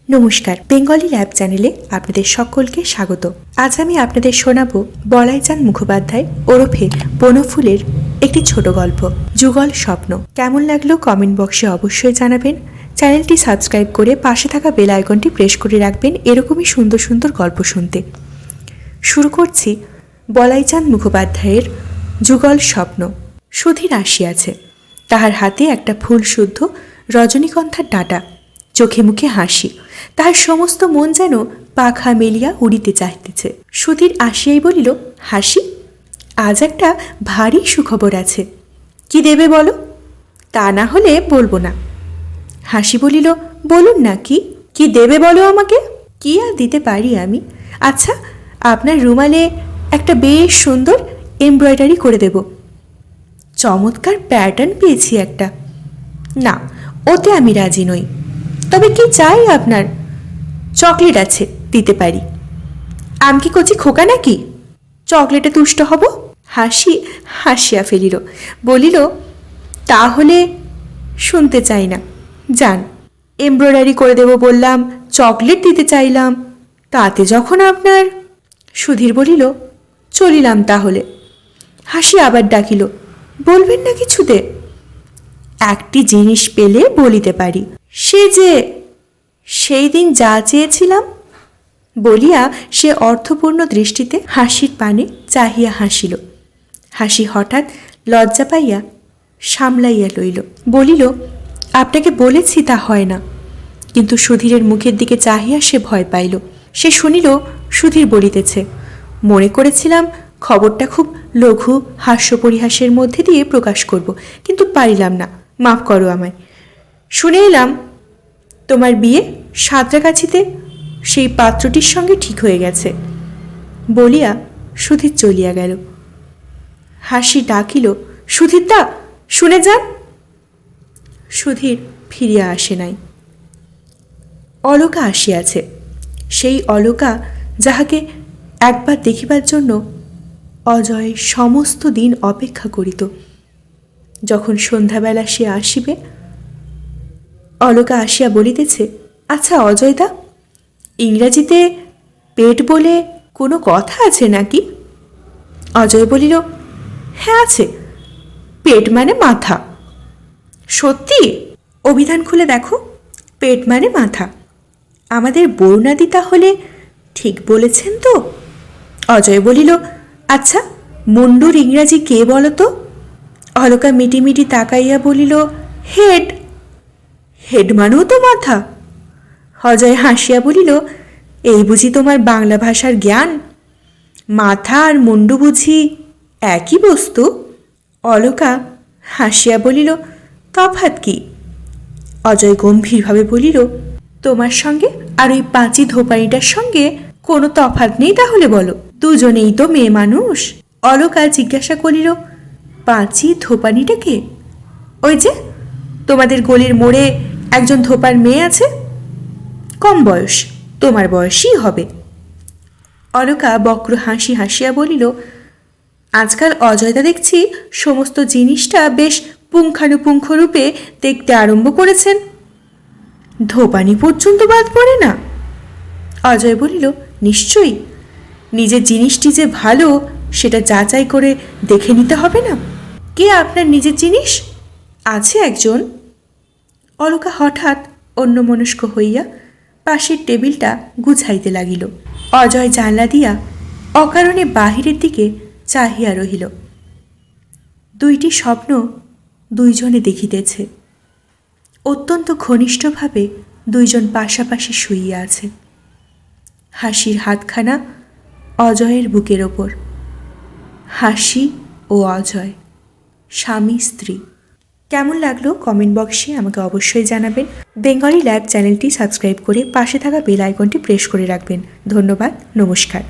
নমস্কার, Bengali lab চ্যানেলে আপনাদের সকলকে স্বাগত। আজ আমি আপনাদের শোনাবো বলাইচাঁদ মুখোপাধ্যায় ওরফে বনফুলের একটি ছোট গল্প, যুগল স্বপ্ন। কেমন লাগলো কমেন্ট বক্সে অবশ্যই জানাবেন। চ্যানেলটি সাবস্ক্রাইব করে পাশে থাকা বেল আইকনটি প্রেস করে রাখবেন এরকমই সুন্দর সুন্দর গল্প শুনতে। শুরু করছি বলাইচাঁদ মুখোপাধ্যায়ের যুগল স্বপ্ন। সুধীর আসিয়াছে, তাহার হাতে একটা ফুলশুদ্ধ রজনীগন্ধার ডাঁটা, চোখে মুখে হাসি, তাহার সমস্ত মন যেন পাখা মেলিয়া উড়িতে চাহিতেছে। সুধীর আসিয়াই বলিল, হাসি, আজ একটা ভারী সুখবর আছে। কি দেবে বলো? তা না হলে বলবো না। হাসি বলিল, বলুন না, কি দেবে বলো আমাকে। কি আর দিতে পারি আমি? আচ্ছা, আপনার রুমালে একটা বেশ সুন্দর এমব্রয়ডারি করে দেব। চমৎকার প্যাটার্ন পেয়েছি একটা। না, ওতে আমি রাজি নই। তবে কি চাই আপনার? চকলেট আছে, দিতে পারি। আমি কি কচি খোকা নাকি? চকলেটে তুষ্ট হব? হাসিয়া ফেলিল, বলিল, তাহলে শুনতে চাই না, যান। এমব্রয়ডারি করে দেব বললাম, চকলেট দিতে চাইলাম, তাতে যখন আপনার। সুধীর বলিল, চলিলাম তাহলে। হাসি আবার ডাকিল, বলবেন না কিছুতে? একটি জিনিস পেলে বলিতে পারি, সে যে সেই দিন যা চেয়েছিলাম। বলিয়া সে অর্থপূর্ণ দৃষ্টিতে হাসির পানে চাহিয়া হাসিল। হাসি হঠাৎ লজ্জা পাইয়া সামলাইয়া লইল, বলিল, আপনাকে বলেছি তা হয় না। কিন্তু সুধীরের মুখের দিকে চাহিয়া সে ভয় পাইল। সে শুনিল সুধীর বলিতেছে। মনে করেছিলাম খবরটা খুব লঘু হাস্য পরিহাসের মধ্যে দিয়ে প্রকাশ করব, কিন্তু পারিলাম না, মাফ করো আমায়। শুনে এলাম তোমার বিয়ে সাঁতরাগাছিতে সেই পাত্রটির সঙ্গে ঠিক হয়ে গেছে। বলিয়া সুধীর চলিয়া গেল। হাসি ডাকিল, সুধীরদা, শুনে যান। সুধীর ফিরিয়া আসে নাই। অলকা আসিয়াছে, সেই অলকা যাহাকে একবার দেখিবার জন্য অজয় সমস্ত দিন অপেক্ষা করিত। যখন সন্ধ্যাবেলা সে আসিবে, অলকা আসিয়া বলিতেছে, আচ্ছা অজয়দা, ইংরাজিতে পেট বলে কোনো কথা আছে নাকি? অজয় বলিল, হ্যাঁ আছে, পেট মানে মাথা। সত্যি? অভিধান খুলে দেখো, পেট মানে মাথা। আমাদের বরুণাদি তাহলে ঠিক বলেছেন তো? অজয় বলিল, আচ্ছা মুন্ডুর ইংরাজি কে বলো তো? অলকা মিটিমিটি তাকাইয়া বলিল, হেড। হেড মানেও তো মাথা। অজয় হাসিয়া বলিল, এই বুঝি তোমার বাংলা ভাষার জ্ঞান? মাথা আর মুন্ডু বুঝি একই বস্তু? অলকা হাসিয়া বলিল, তফাৎ কি? অজয় গম্ভীরভাবে বলিল, তোমার সঙ্গে আর ওই পাঁচি ধোপানিটার সঙ্গে কোনো তফাৎ নেই তাহলে বলো? দুজনেই তো মেয়ে মানুষ। অলকা জিজ্ঞাসা করিল, পাঁচি ধোপানিটা কে? ওই যে তোমাদের গলির মোড়ে একজন ধোপার মেয়ে আছে, কম বয়স, তোমার বয়সই হবে। অলকা বক্র হাসি হাসিয়া বলিল, আজকাল অজয়দা দেখছি সমস্ত জিনিসটা বেশ পুঙ্খানুপুঙ্খ রূপে দেখতে আরম্ভ করেছেন। ধোপানি পর্যন্ত বাদ পড়ে না? অজয় বলিল, নিশ্চয়ই। নিজের জিনিসটি যে ভালো সেটা যাচাই করে দেখে নিতে হবে না? কে আপনার নিজের জিনিস? আছে একজন। অলকা হঠাৎ অন্যমনস্ক হইয়া পাশের টেবিলটা গুছাইতে লাগিল। অজয় জানলা দিয়া অকারণে বাহিরের দিকে চাহিয়া রহিল। দুইটি স্বপ্ন দুইজনে দেখিতেছে। অত্যন্ত ঘনিষ্ঠভাবে দুইজন পাশাপাশি শুইয়া আছে। হাসির হাতখানা অজয়ের বুকের ওপর। হাসি ও অজয় স্বামী স্ত্রী। কেমন লাগলো কমেন্ট বক্সে আমাকে অবশ্যই জানাবেন। বেঙ্গলি ল্যাব চ্যানেলটি সাবস্ক্রাইব করে পাশে থাকা বেল আইকনটি প্রেস করে রাখবেন। ধন্যবাদ, নমস্কার।